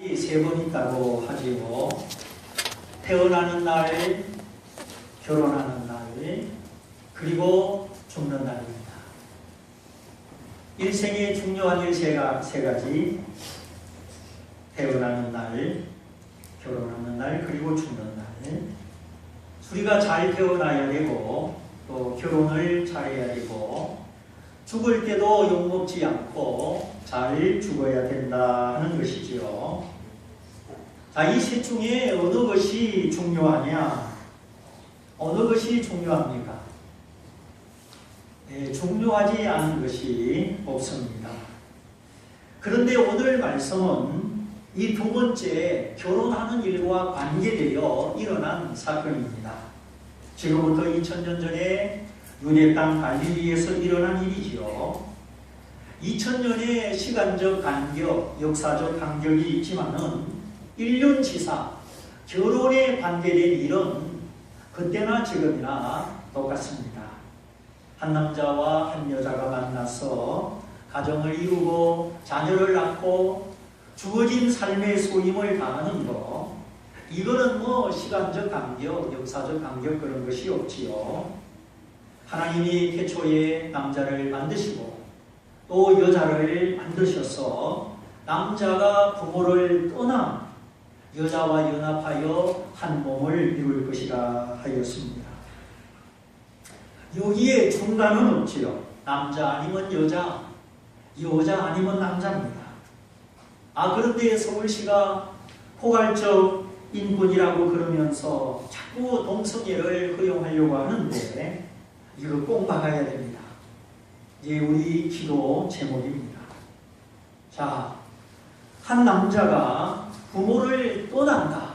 세 번 있다고 하지요. 태어나는 날, 결혼하는 날, 그리고 죽는 날입니다. 일생의 중요한 일 세 가지. 태어나는 날, 결혼하는 날, 그리고 죽는 날. 우리가 잘 태어나야 되고 또 결혼을 잘해야 되고 죽을 때도 욕먹지 않고 잘 죽어야 된다 하는 것이지요. 자, 이 셋 중에 어느 것이 중요하냐? 어느 것이 중요합니까? 중요하지 않은 것이 없습니다. 그런데 오늘 말씀은 이 두 번째 결혼하는 일과 관계되어 일어난 사건입니다. 지금부터 2000년 전에 유대 땅 갈릴리에서 일어난 일이지요. 2000년의 시간적 간격, 역사적 간격이 있지만은 인륜지사, 결혼에 관계된 일은 그때나 지금이나 똑같습니다. 한 남자와 한 여자가 만나서 가정을 이루고 자녀를 낳고 주어진 삶의 소임을 다하는 것, 이거는 시간적 간격, 역사적 간격 그런 것이 없지요. 하나님이 태초에 남자를 만드시고 또 여자를 만드셔서 남자가 부모를 떠나 여자와 연합하여 한 몸을 이룰 것이라 하였습니다. 여기에 중간은 없지요. 남자 아니면 여자, 여자 아니면 남자입니다. 그런데 서울시가 포괄적 인권이라고 그러면서 자꾸 동성애를 허용하려고 하는데 이거 꼭 막아야 됩니다. 이게 우리 기도 제목입니다. 자, 한 남자가 부모를 떠난다.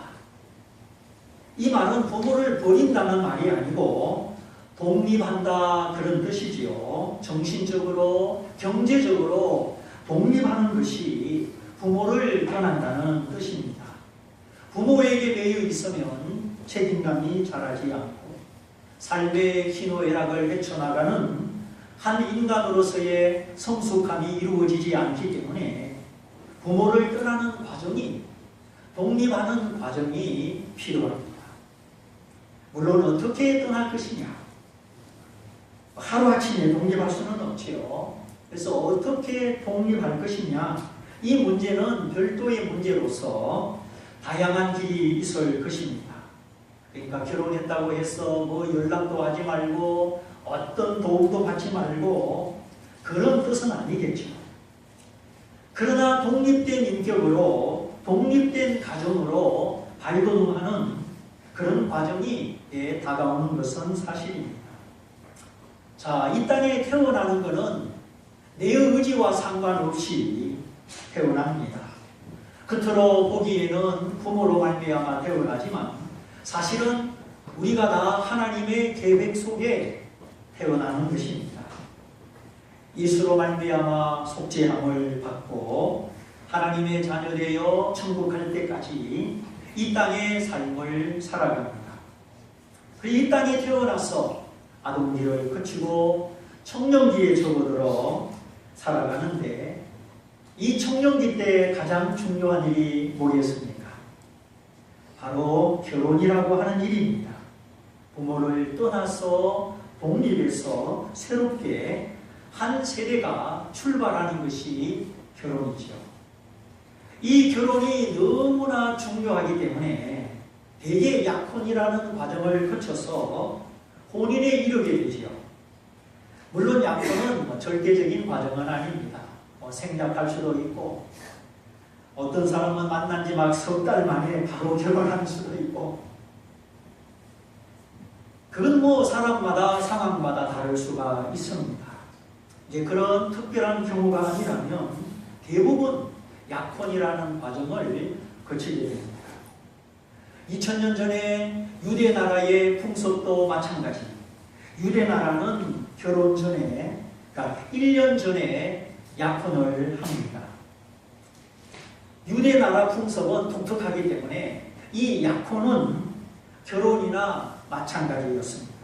이 말은 부모를 버린다는 말이 아니고 독립한다 그런 뜻이지요. 정신적으로, 경제적으로 독립하는 것이 부모를 떠난다는 뜻입니다. 부모에게 매여 있으면 책임감이 자라지 않고 삶의 희노애락을 헤쳐나가는 한 인간으로서의 성숙함이 이루어지지 않기 때문에 부모를 떠나는 과정이, 독립하는 과정이 필요합니다. 물론 어떻게 떠날 것이냐? 하루아침에 독립할 수는 없지요. 그래서 어떻게 독립할 것이냐? 이 문제는 별도의 문제로서 다양한 길이 있을 것입니다. 그러니까 결혼했다고 해서 연락도 하지 말고 어떤 도움도 받지 말고 그런 뜻은 아니겠죠. 그러나 독립된 인격으로, 독립된 가정으로 발돋움하는 그런 과정이 다가오는 것은 사실입니다. 자, 이 땅에 태어나는 것은 내 의지와 상관없이 태어납니다. 겉으로 보기에는 부모로 말미암아 태어나지만 사실은 우리가 다 하나님의 계획 속에 태어나는 것입니다. 예수로 말미암아 속죄함을 받고 하나님의 자녀되어 천국 갈 때까지 이 땅의 삶을 살아갑니다. 그리고 이 땅에 태어나서 아동기를 거치고 청년기에 접어들어 살아가는데 이 청년기 때 가장 중요한 일이 뭐겠습니까? 바로 결혼이라고 하는 일입니다. 부모를 떠나서 독립해서 새롭게 한 세대가 출발하는 것이 결혼이죠. 이 결혼이 너무나 중요하기 때문에 대개 약혼이라는 과정을 거쳐서 혼인에 이르게 되죠. 물론 약혼은 절대적인 과정은 아닙니다. 생략할 수도 있고 어떤 사람은 만난 지 막 석 달 만에 바로 결혼할 수도 있고 그건 사람마다 상황마다 다를 수가 있습니다. 이제 그런 특별한 경우가 아니라면 대부분 약혼이라는 과정을 거치게 됩니다. 2000년 전에 유대 나라의 풍습도 마찬가지. 유대 나라는 결혼 전에, 그러니까 1년 전에 약혼을 합니다. 유대 나라 풍습은 독특하기 때문에 이 약혼은 결혼이나 마찬가지였습니다.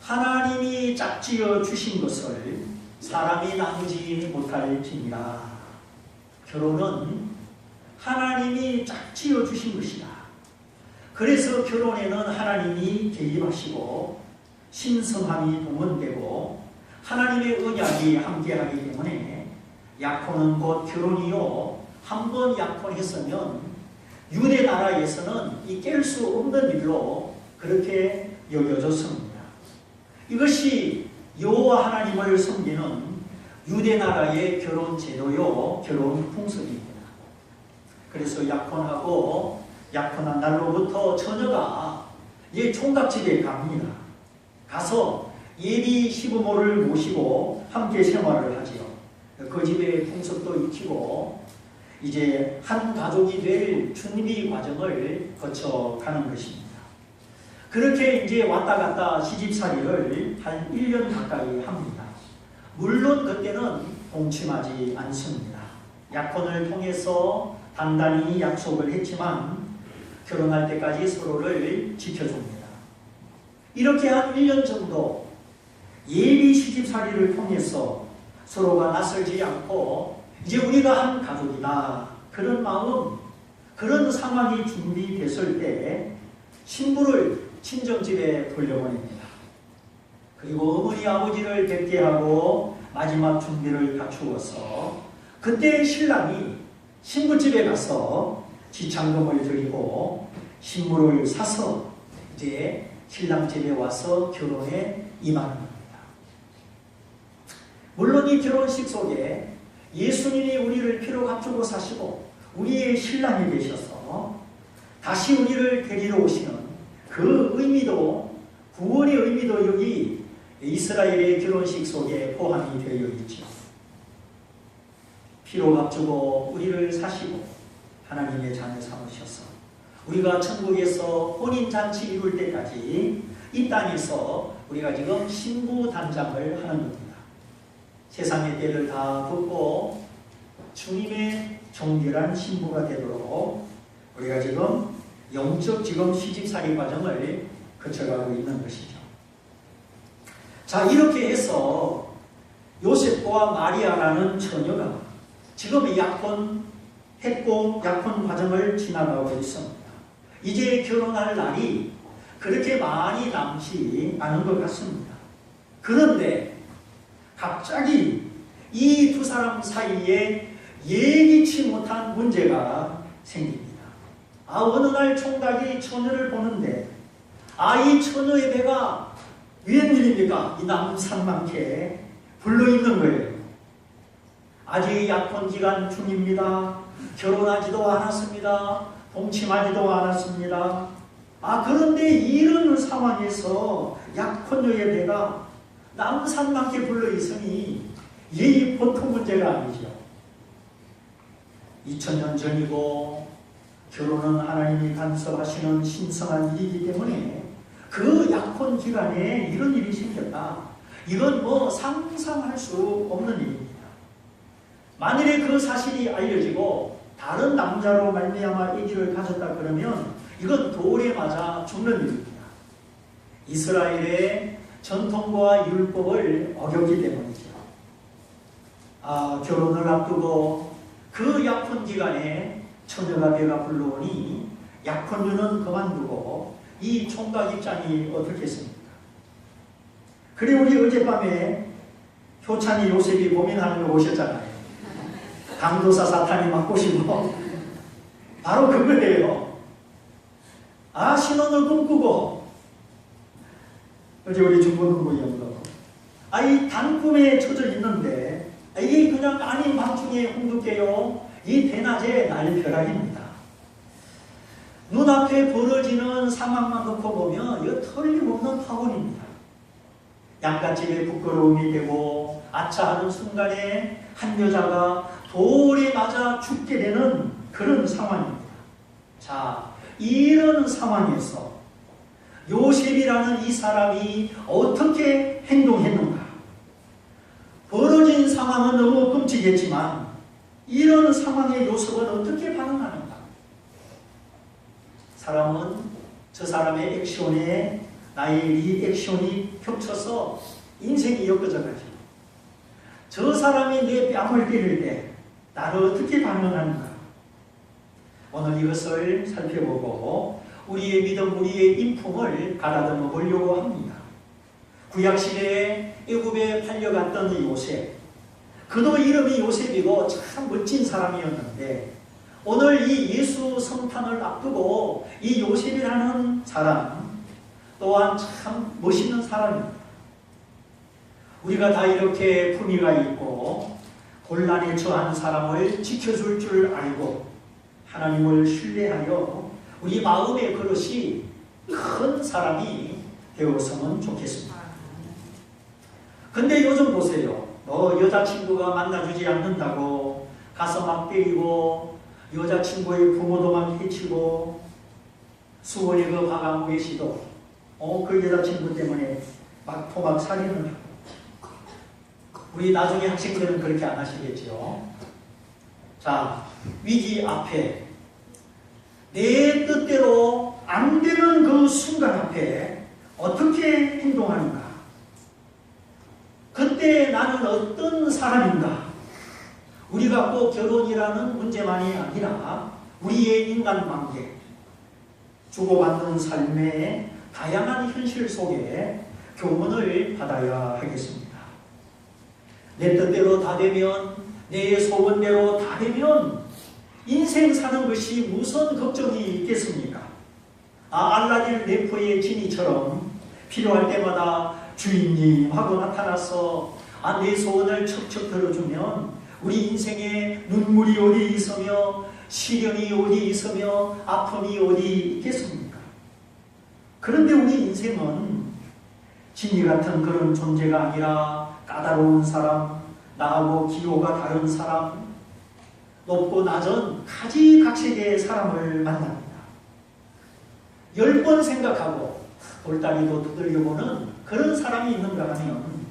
하나님이 짝지어 주신 것을 사람이 낭지 못할지니라. 결혼은 하나님이 짝지어 주신 것이다. 그래서 결혼에는 하나님이 개입하시고 신성함이 동원되고 하나님의 언약이 함께하기 때문에 약혼은 곧 결혼이요. 한번 약혼했으면 유대 나라에서는 이 깰 수 없는 일로 그렇게 여겨졌습니다. 이것이 여호와 하나님을 섬기는 유대 나라의 결혼 제도요, 결혼 풍습입니다. 그래서 약혼하고 약혼한 날로부터 처녀가 총각집에 갑니다. 가서 예비 시부모를 모시고 함께 생활을 하지요. 그 집의 풍습도 익히고 이제 한 가족이 될 준비 과정을 거쳐가는 것입니다. 그렇게 이제 왔다 갔다 시집살이를 한 1년 가까이 합니다. 물론 그때는 동침하지 않습니다. 약혼을 통해서 단단히 약속을 했지만 결혼할 때까지 서로를 지켜줍니다. 이렇게 한 1년 정도 예비 시집살이를 통해서 서로가 낯설지 않고 이제 우리가 한 가족이다. 그런 마음, 그런 상황이 준비됐을 때 신부를 친정집에 돌려보냅니다. 그리고 어머니 아버지를 뵙게 하고 마지막 준비를 갖추어서 그때 신랑이 신부집에 가서 지창금을 드리고 신부를 사서 이제 신랑 집에 와서 결혼에 임하는 겁니다. 물론 이 결혼식 속에 예수님이 우리를 피로 값주고 사시고 우리의 신랑이 되셔서 다시 우리를 데리러 오시는 그 의미도, 구원의 의미도 여기 이스라엘의 결혼식 속에 포함이 되어 있죠. 피로 값주고 우리를 사시고 하나님의 자녀 삼으셔서 우리가 천국에서 혼인잔치 이룰 때까지 이 땅에서 우리가 지금 신부 단장을 하는 겁니다. 세상의 때를 다 덮고 주님의 정결한 신부가 되도록 우리가 지금 영적 지금 시집살이 과정을 거쳐가고 있는 것이죠. 자, 이렇게 해서 요셉과 마리아라는 처녀가 지금 약혼했고 약혼 과정을 지나가고 있습니다. 이제 결혼할 날이 그렇게 많이 남지 않은 것 같습니다. 그런데 갑자기 이 두 사람 사이에 예기치 못한 문제가 생깁니다. 어느 날 총각이 처녀를 보는데 이 처녀의 배가 웬일입니까? 이 남산만케 불러있는 거예요. 아직 약혼 기간 중입니다. 결혼하지도 않았습니다. 동침하지도 않았습니다. 그런데 이런 상황에서 약혼녀의 배가 남산만케 불러있으니 이 보통 문제가 아니죠. 2000년 전이고 결혼은 하나님이 간섭하시는 신성한 일이기 때문에 그 약혼 기간에 이런 일이 생겼다. 이건 상상할 수 없는 일입니다. 만일에 그 사실이 알려지고 다른 남자로 말미암아 아기를 가졌다 그러면 이건 돌에 맞아 죽는 일입니다. 이스라엘의 전통과 율법을 어겼기 때문이죠. 결혼을 앞두고 그 약혼 기간에 처녀가 배가 불러오니 약혼녀는 그만두고 이 총각 입장이 어떻겠습니까? 그리고 우리 어젯밤에 효찬이 요셉이 고민하는 거 보셨잖아요. 강도사 사탄이 막 꼬시고 바로 그거예요. 신혼을 꿈꾸고 어제 우리 중고등부 연도 이 단꿈에 처져 있는데 이게 그냥 아닌 밤중에 홍두깨요. 이 대낮에 날벼락입니다. 눈앞에 벌어지는 상황만 놓고 보면 이거 틀림없는 파혼입니다. 양갓집에 부끄러움이 되고 아차하는 순간에 한 여자가 돌에 맞아 죽게 되는 그런 상황입니다. 자, 이런 상황에서 요셉이라는 이 사람이 어떻게 행동했는가? 벌어진 상황은 너무 끔찍했지만 이런 상황에 요셉은 어떻게 반응하는가? 사람은 저 사람의 액션에 나의 리액션이 겹쳐서 인생이 엮어져 가죠. 저 사람이 내 뺨을 때릴 때 나를 어떻게 반응하는가? 오늘 이것을 살펴보고 우리의 믿음, 우리의 인품을 가다듬어 보려고 합니다. 구약시대에 애굽에 팔려갔던 요셉, 그도 이름이 요셉이고 참 멋진 사람이었는데 오늘 이 예수 성탄을 앞두고 이 요셉이라는 사람 또한 참 멋있는 사람입니다. 우리가 다 이렇게 품위가 있고 곤란에 처한 사람을 지켜줄 줄 알고 하나님을 신뢰하여 우리 마음의 그릇이 큰 사람이 되었으면 좋겠습니다. 근데 요즘 보세요. 여자친구가 만나주지 않는다고 가서 막 때리고 여자친구의 부모도 막 해치고 수원의 그 박아무개 씨도 그 여자친구 때문에 막 토막 살인을 하고 우리 나중에 학생들은 그렇게 안 하시겠죠. 자, 위기 앞에 내 뜻대로 안 되는 그 순간 앞에 어떻게 행동하는가? 그때 나는 어떤 사람인가? 우리가 꼭 결혼이라는 문제만이 아니라 우리의 인간관계, 주고받는 삶의 다양한 현실 속에 교훈을 받아야 하겠습니다. 내 뜻대로 다 되면, 내 소원대로 다 되면 인생 사는 것이 무슨 걱정이 있겠습니까? 알라딘 램프의 지니처럼 필요할 때마다 주인님 하고 나타나서 내 소원을 척척 들어주면 우리 인생에 눈물이 어디 있으며 시련이 어디 있으며 아픔이 어디 있겠습니까? 그런데 우리 인생은 지니 같은 그런 존재가 아니라 까다로운 사람, 나하고 기호가 다른 사람, 높고 낮은 가지각색의 사람을 만납니다. 10번 생각하고 돌다리도 두들겨보는 그런 사람이 있는가 하면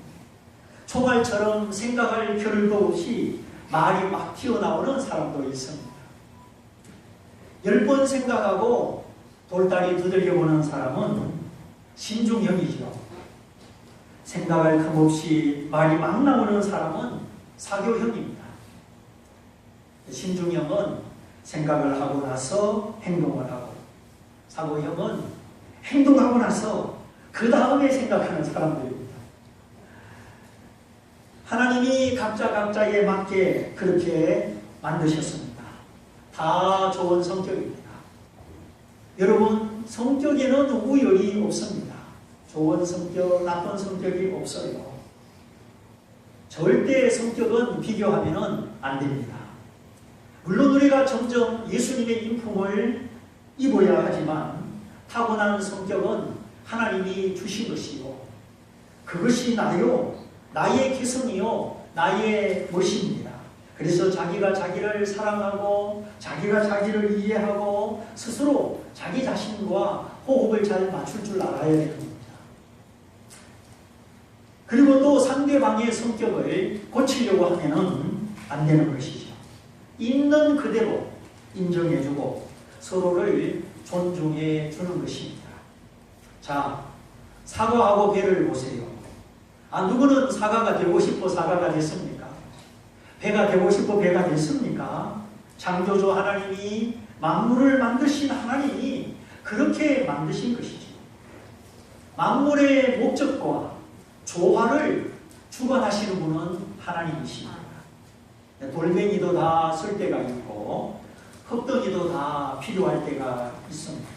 총알처럼 생각할 겨를도 없이 말이 막 튀어나오는 사람도 있습니다. 10번 생각하고 돌다리 두들겨보는 사람은 신중형이죠. 생각할 틈 없이 말이 막 나오는 사람은 사교형입니다. 신중형은 생각을 하고 나서 행동을 하고, 사고형은 행동하고 나서 그 다음에 생각하는 사람들입니다. 하나님이 각자에 맞게 그렇게 만드셨습니다. 다 좋은 성격입니다. 여러분, 성격에는 우열이 없습니다. 좋은 성격, 나쁜 성격이 없어요. 절대 성격은 비교하면 안 됩니다. 물론 우리가 점점 예수님의 인품을 입어야 하지만 타고난 성격은 하나님이 주신 것이고 그것이 나요, 나의 개성이요, 나의 멋입니다. 그래서 자기가 자기를 사랑하고 자기가 자기를 이해하고 스스로 자기 자신과 호흡을 잘 맞출 줄 알아야 됩니다. 그리고 또 상대방의 성격을 고치려고 하면은 안 되는 것이죠. 있는 그대로 인정해주고 서로를 존중해 주는 것입니다. 자, 사과하고 배를 보세요. 누구는 사과가 되고 싶어 사과가 됐습니까? 배가 되고 싶어 배가 됐습니까? 창조주 하나님이 만물을 만드신 하나님이 그렇게 만드신 것이죠. 만물의 목적과 조화를 주관하시는 분은 하나님이십니다. 돌멩이도 다 쓸 때가 있고 흙덩이도 다 필요할 때가 있습니다.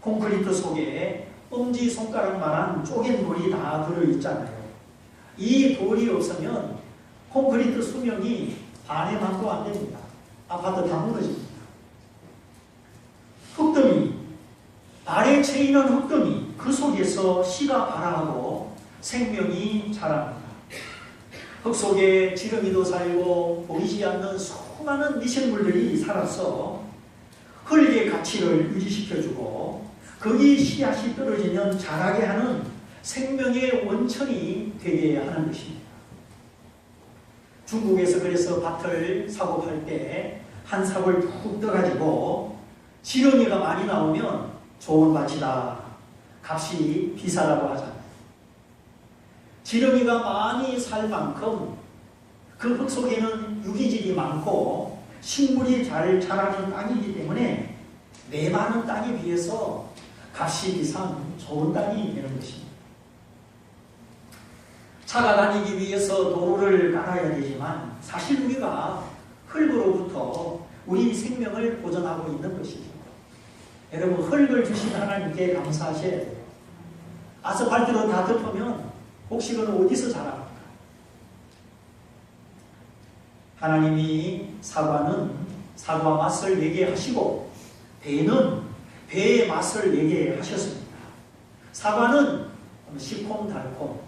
콘크리트 속에 엄지손가락만한 쪼갠 돌이 다 들어있잖아요. 이 돌이 없으면 콘크리트 수명이 반에만도 안 됩니다. 아파트 다 무너집니다. 흙덩이, 발에 채이는 흙덩이, 그 속에서 씨가 발아하고 생명이 자랍니다. 흙 속에 지렁이도 살고 보이지 않는 수많은 미생물들이 살아서 흙의 가치를 유지시켜주고 거기 씨앗이 떨어지면 자라게 하는 생명의 원천이 되게 하는 것입니다. 중국에서 그래서 밭을 사고팔 때 한 삽을 푹 떠가지고 지렁이가 많이 나오면 좋은 밭이다, 값이 비싸다고 하잖아요. 지렁이가 많이 살 만큼 그 흙 속에는 유기질이 많고 식물이 잘 자라는 땅이기 때문에 메마른 땅에 비해서 값이 비싼 좋은 땅이 되는 것입니다. 차가 다니기 위해서 도로를 깔아야 되지만 사실 우리가 흙으로부터 우리 생명을 보존하고 있는 것이죠. 여러분, 흙을 주신 하나님께 감사하셔야 돼요. 아스팔트로 다 덮으면 곡식은 어디서 자랍니까? 하나님이 사과 맛을 내게 하시고 배는 배의 맛을 내게 하셨습니다. 사과는 시콤달콤,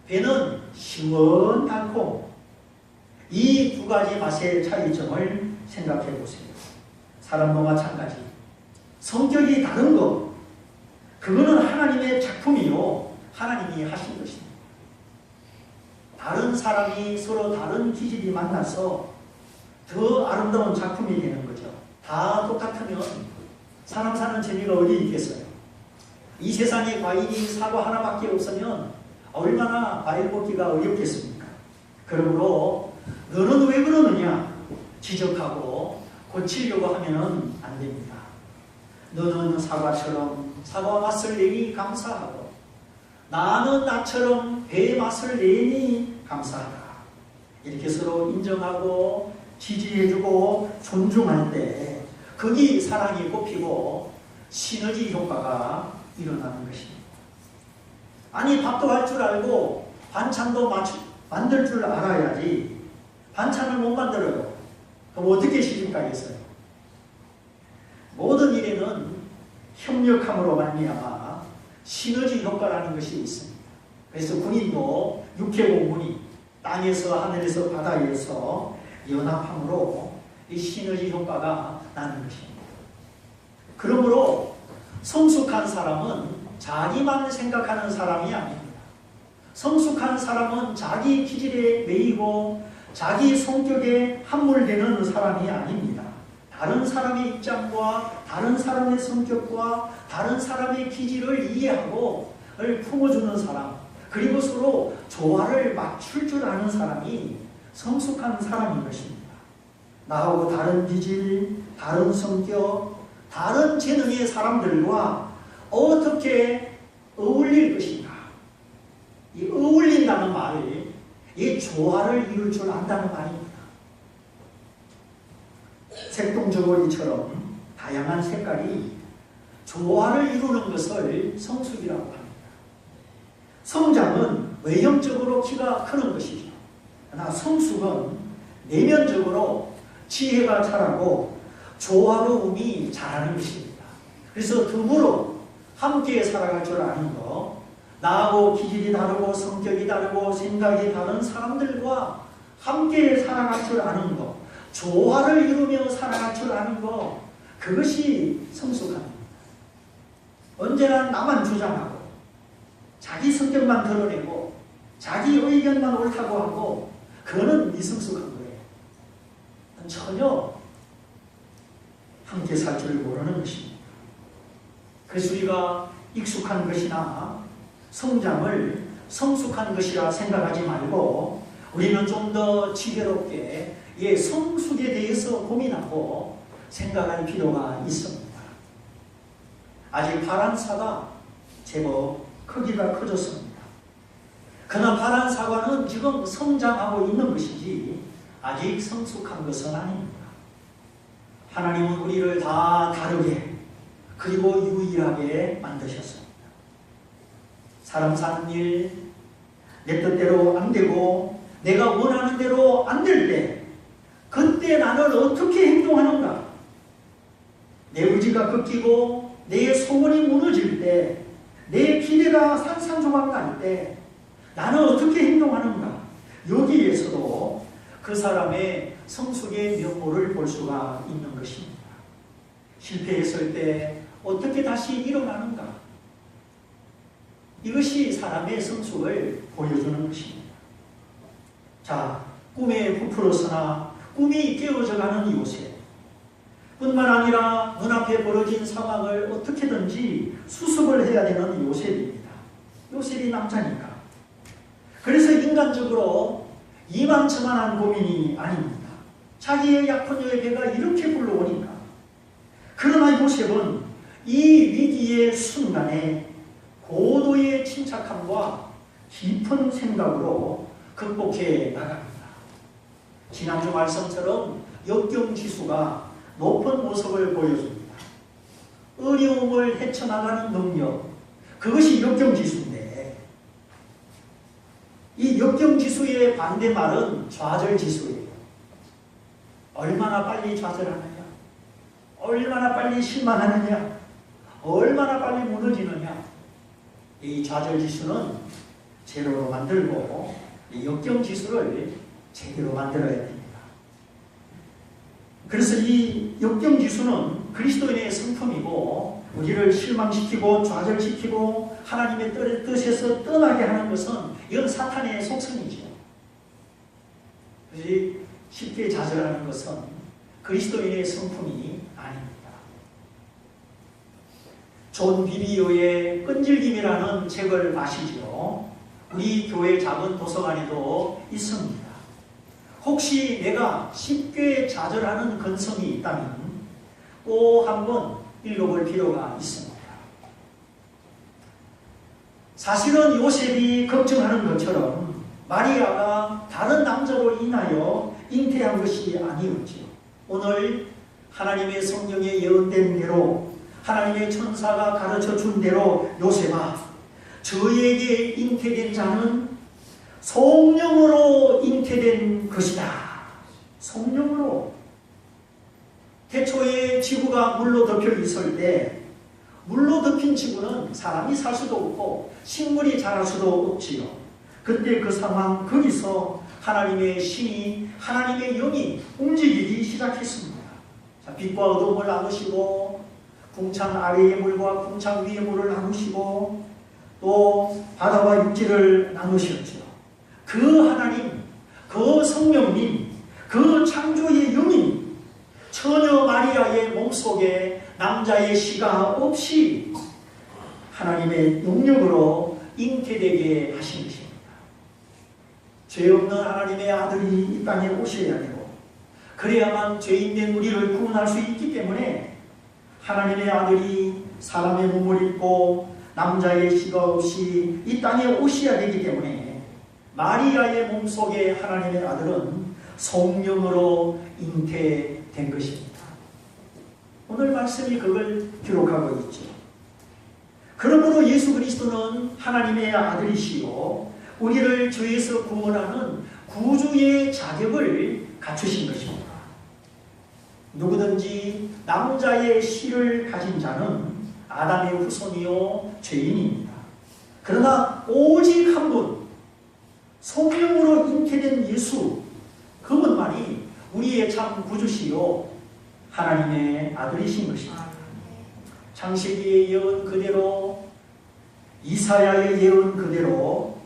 배는 시원달콤. 이 두 가지 맛의 차이점을 생각해 보세요. 사람도 마찬가지. 성격이 다른 것, 그거는 하나님의 작품이요, 하나님이 하신 것입니다. 다른 사람이 서로 다른 기질이 만나서 더 아름다운 작품이 되는 거죠. 다 똑같으면 사람 사는 재미가 어디 있겠어요? 이 세상에 과일이 사과 하나밖에 없으면 얼마나 과일 먹기가 어렵겠습니까? 그러므로 너는 왜 그러느냐 지적하고 고치려고 하면 안 됩니다. 너는 사과처럼 사과 맛을 내니 감사하고 나는 나처럼 배의 맛을 내니 감사하다. 이렇게 서로 인정하고 지지해주고 존중할 때 거기 사랑이 꼽히고 시너지 효과가 일어나는 것입니다. 아니, 밥도 할 줄 알고 반찬도 만들 줄 알아야지 반찬을 못 만들어요. 그럼 어떻게 시집 가겠어요? 모든 일에는 협력함으로 말미암아 시너지 효과라는 것이 있습니다. 그래서 군인도 육해공군이 땅에서 하늘에서 바다에서 연합함으로 이 시너지 효과가 나는 것입니다. 그러므로 성숙한 사람은 자기만 생각하는 사람이 아닙니다. 성숙한 사람은 자기 기질에 매이고 자기 성격에 함몰되는 사람이 아닙니다. 다른 사람의 입장과 다른 사람의 성격과 다른 사람의 기질을 이해하고 품어주는 사람, 그리고 서로 조화를 맞출 줄 아는 사람이 성숙한 사람인 것입니다. 나하고 다른 기질, 다른 성격, 다른 재능의 사람들과 어떻게 어울릴 것인가. 이 어울린다는 말이 이 조화를 이룰 줄 안다는 말입니다. 색동저고리처럼 다양한 색깔이 조화를 이루는 것을 성숙이라고 합니다. 성장은 외형적으로 키가 크는 것이죠. 그러나 성숙은 내면적으로 지혜가 자라고 조화로움이 자라는 것입니다. 그래서 더불어 함께 살아갈 줄 아는 것, 나하고 기질이 다르고 성격이 다르고 생각이 다른 사람들과 함께 살아갈 줄 아는 것, 조화를 이루며 살아갈 줄 아는 것, 그것이 성숙함입니다. 언제나 나만 주장하고 자기 성격만 드러내고 자기 의견만 옳다고 하고 그거는 미성숙한 거예요. 전혀 함께 살 줄 모르는 것입니다. 그래서 우리가 익숙한 것이나 성장을 성숙한 것이라 생각하지 말고 우리는 좀 더 지혜롭게 성숙에 대해서 고민하고 생각할 필요가 있습니다. 아직 파란 사과 제법 크기가 커졌습니다. 그러나 파란 사과는 지금 성장하고 있는 것이지 아직 성숙한 것은 아닙니다. 하나님은 우리를 다 다르게 그리고 유일하게 만드셨습니다. 사람 사는 일 내 뜻대로 안 되고 내가 원하는 대로 안 될 때 그때 나는 어떻게 행동하는가? 내 의지가 꺾이고 내 소원이 무너질 때 내 기대가 산산조각 날 때 나는 어떻게 행동하는가? 여기에서도 그 사람의 성숙의 면모를 볼 수가 있는 것입니다. 실패했을 때 어떻게 다시 일어나는가? 이것이 사람의 성숙을 보여주는 것입니다. 자, 꿈에 부풀어서나 꿈이 깨어져가는 요셉 뿐만 아니라 눈앞에 벌어진 상황을 어떻게든지 수습을 해야 되는 요셉입니다. 요셉이 남자니까. 그래서 인간적으로 이만저만한 고민이 아닙니다. 자기의 약혼녀의 배가 이렇게 불러오니까. 그러나 요셉은 이 위기의 순간에 고도의 침착함과 깊은 생각으로 극복해 나갑니다. 지난주 말씀처럼 역경지수가 높은 모습을 보여줍니다. 어려움을 헤쳐나가는 능력, 그것이 역경지수인데, 이 역경지수의 반대말은 좌절지수예요. 얼마나 빨리 좌절하느냐, 얼마나 빨리 실망하느냐, 얼마나 빨리 무너지느냐. 이 좌절지수는 제로로 만들고 이 역경지수를 제대로 만들어야 됩니다. 그래서 이 역경지수는 그리스도인의 성품이고, 우리를 실망시키고 좌절시키고 하나님의 뜻에서 떠나게 하는 것은 이건 사탄의 속성이죠. 그래서 쉽게 좌절하는 것은 그리스도인의 성품이 아닙니다. 존 비비오의 끈질김이라는 책을 아시죠? 우리 교회 작은 도서관에도 있습니다. 혹시 내가 쉽게 좌절하는 근성이 있다면 꼭 한번 읽어볼 필요가 있습니다. 사실은 요셉이 걱정하는 것처럼 마리아가 다른 남자로 인하여 잉태한 것이 아니었지요. 오늘 하나님의 성경에 예언된 대로, 하나님의 천사가 가르쳐 준 대로 요셉아, 저에게 잉태된 자는 성령으로 잉태된 것이다. 성령으로. 태초에 지구가 물로 덮여 있을 때 물로 덮인 지구는 사람이 살 수도 없고 식물이 자랄 수도 없지요. 그때 그 상황, 거기서 하나님의 신이, 하나님의 영이 움직이기 시작했습니다. 자, 빛과 어둠을 나누시고, 궁창 아래의 물과 궁창 위의 물을 나누시고, 또 바다와 육지를 나누셨죠. 그 하나님, 그 성령님, 그 창조의 영이 처녀 마리아의 몸속에 남자의 씨가 없이 하나님의 능력으로 잉태되게 하신 것입니다. 죄 없는 하나님의 아들이 이 땅에 오셔야 되고, 그래야만 죄인된 우리를 구원할 수 있기 때문에 하나님의 아들이 사람의 몸을 입고 남자의 씨가 없이 이 땅에 오셔야 되기 때문에 마리아의 몸속에 하나님의 아들은 성령으로 잉태된 것입니다. 오늘 말씀이 그걸 기록하고 있죠. 그러므로 예수 그리스도는 하나님의 아들이시요 우리를 죄에서 구원하는 구주의 자격을 갖추신 것입니다. 누구든지 남자의 씨를 가진 자는 아담의 후손이요 죄인입니다. 그러나 오직 한 분, 성령으로 잉태된 예수, 그분만이 우리의 참 구주시요 하나님의 아들이신 것입니다. 창세기의 예언 그대로, 이사야의 예언 그대로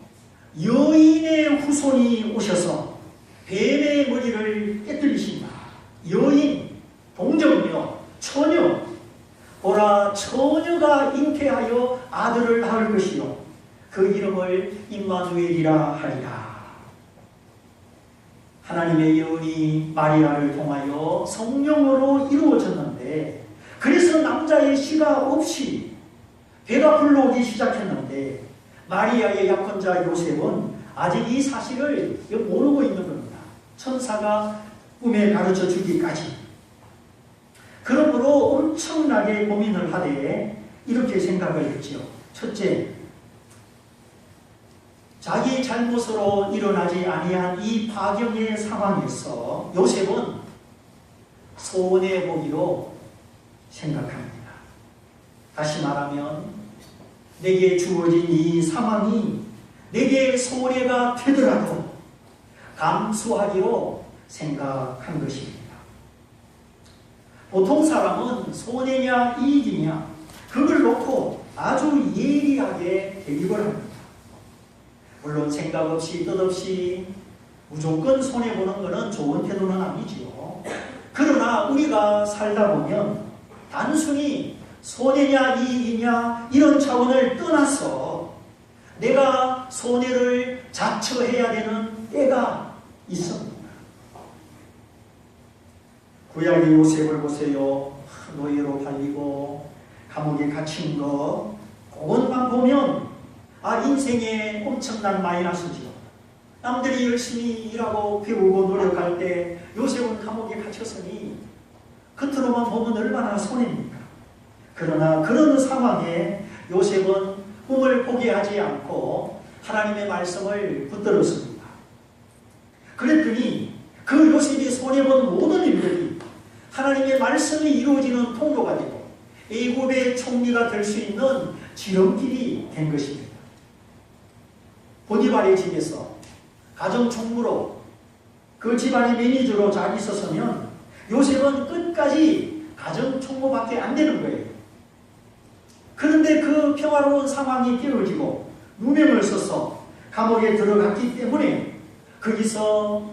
여인의 후손이 오셔서 뱀의 머리를 깨뜨리신다. 여인, 동정녀, 처녀, 보라 처녀가 잉태하여 아들을 낳을 것이요 그 이름을 임마누엘이라 하리라. 하나님의 예언이 마리아를 통하여 성령으로 이루어졌는데, 그래서 남자의 씨가 없이 배가 불러오기 시작했는데, 마리아의 약혼자 요셉은 아직 이 사실을 모르고 있는 겁니다. 천사가 꿈에 가르쳐 주기까지. 그러므로 엄청나게 고민을 하되 이렇게 생각을 했지요. 첫째, 자기 잘못으로 일어나지 아니한 이 파경의 상황에서 요셉은 손해보기로 생각합니다. 다시 말하면 내게 주어진 이 상황이 내게 손해가 되더라도 감수하기로 생각한 것입니다. 보통 사람은 손해냐 이익이냐 그걸 놓고 아주 예리하게 대립을 합니다. 물론 생각 없이 뜻없이 무조건 손해보는 것은 좋은 태도는 아니지요. 그러나 우리가 살다 보면 단순히 손해냐 이익이냐 이런 차원을 떠나서 내가 손해를 자처해야 되는 때가 있습니다. 구약의 요셉을 보세요. 노예로 팔리고 감옥에 갇힌 거 그것만 보면 인생에 엄청난 마이너스지요. 남들이 열심히 일하고 배우고 노력할 때 요셉은 감옥에 갇혔으니 겉으로만 보면 얼마나 손해입니까? 그러나 그런 상황에 요셉은 꿈을 포기하지 않고 하나님의 말씀을 붙들었습니다. 그랬더니 그 요셉이 손해본 모든 일들이 하나님의 말씀이 이루어지는 통로가 되고 애굽의 총리가 될 수 있는 지름길이 된 것입니다. 보디발의 집에서 가정총무로 그 집안의 매니저로 잘 있었으면 요셉은 끝까지 가정총무밖에 안 되는 거예요. 그런데 그 평화로운 상황이 깨어지고 누명을 써서 감옥에 들어갔기 때문에 거기서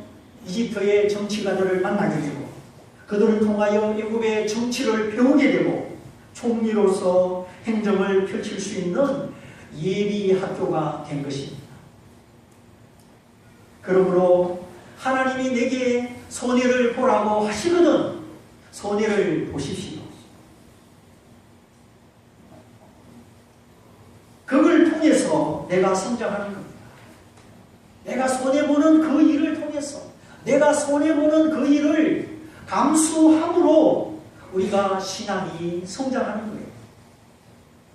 이집트의 정치가들을 만나게 되고 그들을 통하여 애굽의 정치를 배우게 되고 총리로서 행정을 펼칠 수 있는 예비 학교가 된 것입니다. 그러므로 하나님이 내게 손해를 보라고 하시거든 손해를 보십시오. 그걸 통해서 내가 성장하는 겁니다. 내가 손해보는 그 일을 통해서 내가 손해보는 그 일을 감수함으로 우리가 신앙이 성장하는 거예요.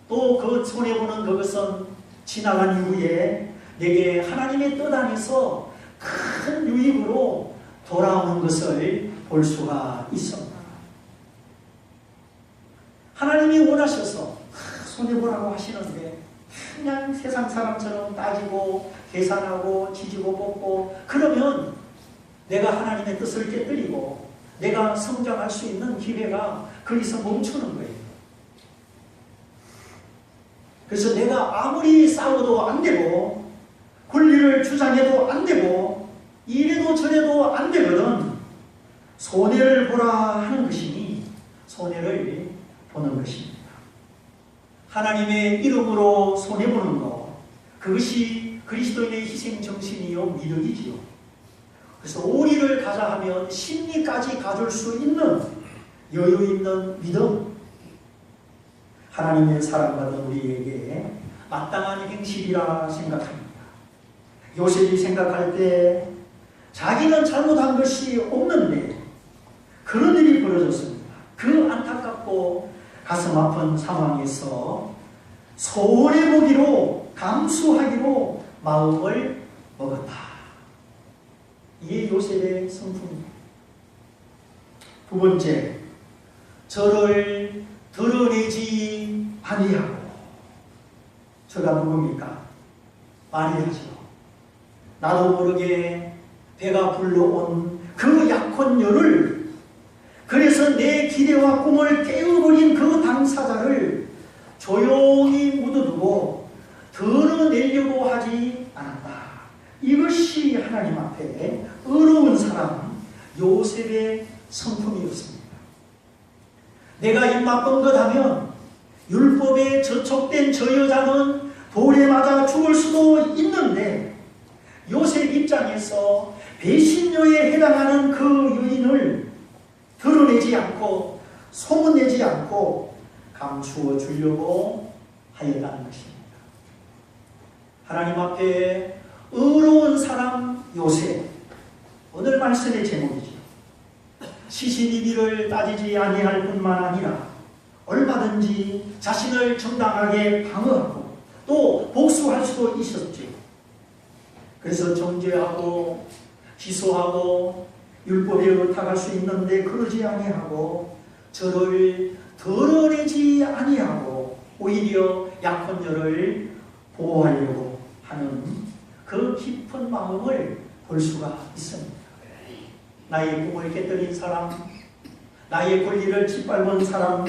또 그 손해보는 그것은 지나간 이후에 내게 하나님의 뜻 안에서 큰 유익으로 돌아오는 것을 볼 수가 있습니다. 하나님이 원하셔서 손해보라고 하시는데 그냥 세상 사람처럼 따지고 계산하고 지지고 뽑고 그러면 내가 하나님의 뜻을 깨뜨리고 내가 성장할 수 있는 기회가 거기서 멈추는 거예요. 그래서 내가 아무리 싸워도 안 되고 권리를 주장해도 안 되고 이래도 저래도 안 되거든 손해를 보라 하는 것이니 손해를 보는 것입니다. 하나님의 이름으로 손해보는 것 그것이 그리스도인의 희생정신이요 미덕이지요. 그래서 오리를 가자 하면 심리까지 가질 수 있는 여유 있는 믿음 하나님의 사랑받은 우리에게 마땅한 행실이라 생각합니다. 요셉이 생각할 때 자기는 잘못한 것이 없는데 그런 일이 벌어졌습니다. 그 안타깝고 가슴 아픈 상황에서 손해보기로 감수하기로 마음을 먹었다. 이게 요셉의 성품입니다. 두 번째, 저를 드러내지 아니하고. 저가 누굽니까? 마리아죠. 나도 모르게 배가 불러온 그 약혼녀를 그래서 내 기대와 꿈을 깨워버린 그 당사자를 조용히 묻어두고 드러내려고 하지 않았다. 이것이 하나님 앞에 의로운 사람 요셉의 성품이었습니다. 내가 입맛 뻥긋하면 율법에 저촉된 저 여자는 돌에 맞아 죽을 수도 있는데 요셉 입장에서 배신녀에 해당하는 그 여인을 드러내지 않고 소문내지 않고 감추어 주려고 하였다는 것입니다. 하나님 앞에 의로운 사람 요셉, 오늘 말씀의 제목이죠. 시시비비를 따지지 아니할 뿐만 아니라 얼마든지 자신을 정당하게 방어하고 또 복수할 수도 있었죠. 그래서 정죄하고 기소하고 율법에 의탁할 수 있는데 그러지 아니하고 저를 드러내지 아니하고 오히려 약혼녀를 보호하려고 하는 그 깊은 마음을 볼 수가 있습니다. 나의 꿈을 깨뜨린 사람, 나의 권리를 짓밟은 사람,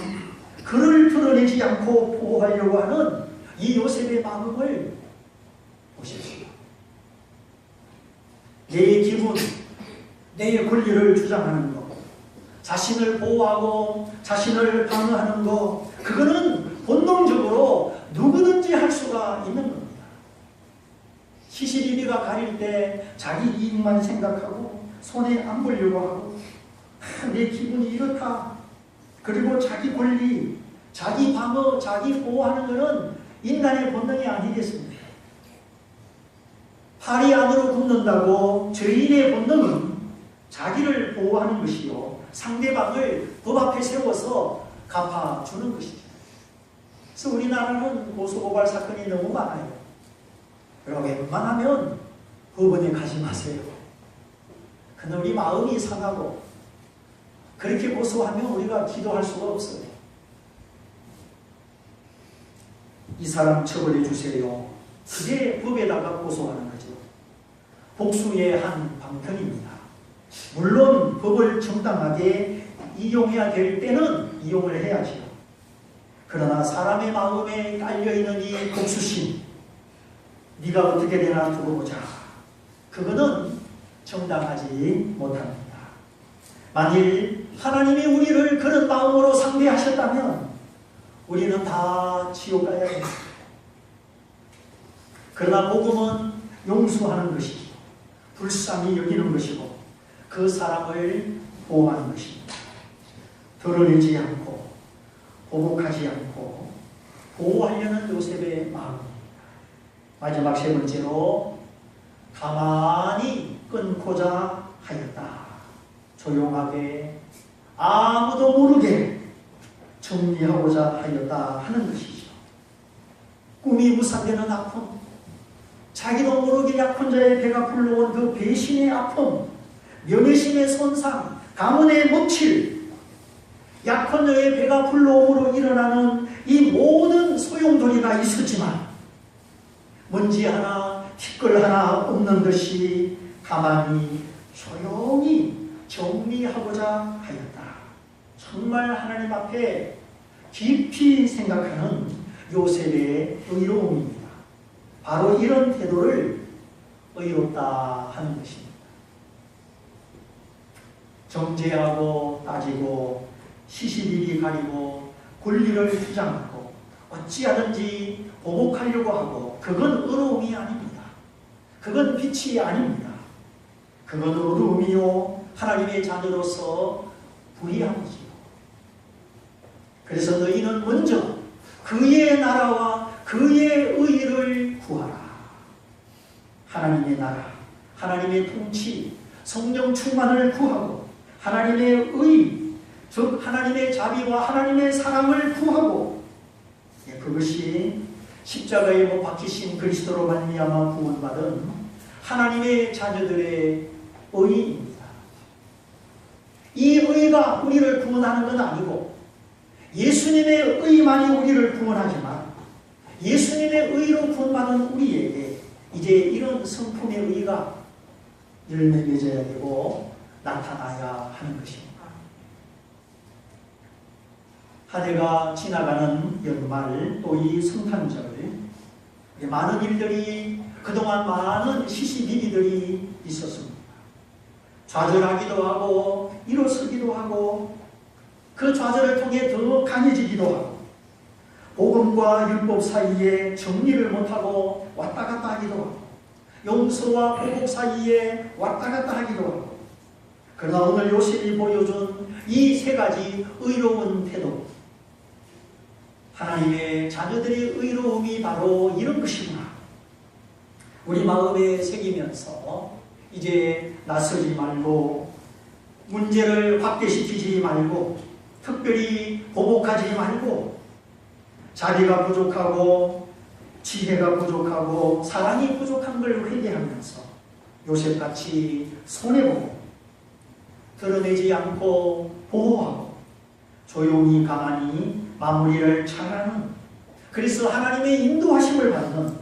그를 드러내지 않고 보호하려고 하는 이 요셉의 마음을 보십시오. 내 기분, 내 권리를 주장하는 것, 자신을 보호하고 자신을 방어하는 것, 그거는 본능적으로 누구든지 할 수가 있는 겁니다. 시시비비가 가릴 때 자기 이익만 생각하고 손에 안 보려고 하고 내 기분이 이렇다. 그리고 자기 권리, 자기 방어, 자기 보호하는 것은 인간의 본능이 아니겠습니까? 팔이 안으로 굽는다고 죄인의 본능은 자기를 보호하는 것이요, 상대방을 법 앞에 세워서 갚아주는 것이죠. 그래서 우리나라는 고소고발 사건이 너무 많아요. 그러고 웬만하면 법원에 가지 마세요. 근데 우리 마음이 상하고 그렇게 고소하면 우리가 기도할 수가 없어요. 이 사람 처벌해 주세요. 그게 법에다가 고소하는 거죠. 복수의 한 방편입니다. 물론 법을 정당하게 이용해야 될 때는 이용을 해야죠. 그러나 사람의 마음에 깔려있는 이 복수심, 네가 어떻게 되나 두고 보자, 그거는 정당하지 못합니다. 만일 하나님이 우리를 그런 마음으로 상대하셨다면 우리는 다 지옥 가야 합니다. 그러나 복음은 용서하는 것이고 불쌍히 여기는 것이고 그 사람을 보호하는 것입니다. 드러내지 않고 보복하지 않고 보호하려는 요셉의 마음입니다. 마지막 세 번째로 가만히 끊고자 하였다. 조용하게 아무도 모르게 정리하고자 하였다 하는 것이죠. 꿈이 무산되는 아픔, 자기도 모르게 약혼자의 배가 불러온 그 배신의 아픔, 명예심의 손상, 가문의 묻힐, 약혼자의 배가 불러옴으로 일어나는 이 모든 소용돌이가 있었지만 먼지 하나, 티끌 하나 없는 듯이 가만히 조용히 정리하고자 하였다. 정말 하나님 앞에 깊이 생각하는 요셉의 의로움입니다. 바로 이런 태도를 의롭다 하는 것입니다. 정죄하고 따지고 시시비비 가리고 권리를 주장하고 어찌하든지 보복하려고 하고 그건 의로움이 아닙니다. 그건 빛이 아닙니다. 그건 어두움이요 하나님의 자녀로서 불의함이지요. 그래서 너희는 먼저 그의 나라와 그의 의를 구하라. 하나님의 나라, 하나님의 통치, 성령 충만을 구하고 하나님의 의, 즉 하나님의 자비와 하나님의 사랑을 구하고, 그것이 십자가에 못 박히신 그리스도로 말미암아 구원받은 하나님의 자녀들의 의입니다. 이 의가 우리를 구원하는 건 아니고 예수님의 의만이 우리를 구원하지만 예수님의 의로 구원받은 우리에게 이제 이런 성품의 의가 열매 맺어야 되고 나타나야 하는 것입니다. 한 해가 지나가는 연말 또 이 성탄절, 많은 일들이 그동안 많은 시시비비들이 있었습니다. 좌절하기도 하고 일어서기도 하고 그 좌절을 통해 더 강해지기도 하고 복음과 율법 사이에 정리를 못하고 왔다 갔다 하기도 하고 용서와 보복 사이에 왔다 갔다 하기도 하고, 그러나 오늘 요셉이 보여준 이 세 가지 의로운 태도, 하나님의 자녀들의 의로움이 바로 이런 것이구나, 우리 마음에 새기면서 이제 나서지 말고 문제를 확대시키지 말고 특별히 보복하지 말고 자기가 부족하고 지혜가 부족하고 사랑이 부족한 걸 회개하면서 요셉같이 손해보고 드러내지 않고 보호하고 조용히 가만히 마무리를 잘하는, 그래서 하나님의 인도하심을 받는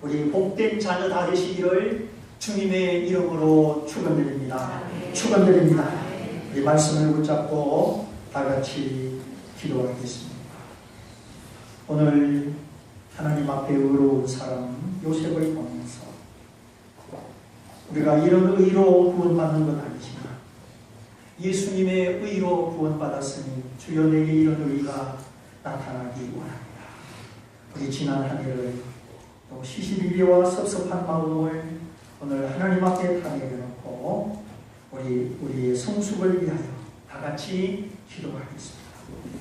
우리 복된 자녀 다 되시기를 주님의 이름으로 축원드립니다. 축원드립니다. 이 말씀을 붙잡고 다 같이 기도하겠습니다. 오늘 하나님 앞에 의로운 사람 요셉을 보면서 우리가 이런 의로 구원받는 건 아니지만 예수님의 의로 구원받았으니 주여 내게 이런 의가 나타나기 원합니다. 우리 지난 한 해를 또 시시비비와 섭섭한 마음을 오늘 하나님 앞에 다 내려놓고 우리의 성숙을 위하여 다 같이 기도하겠습니다.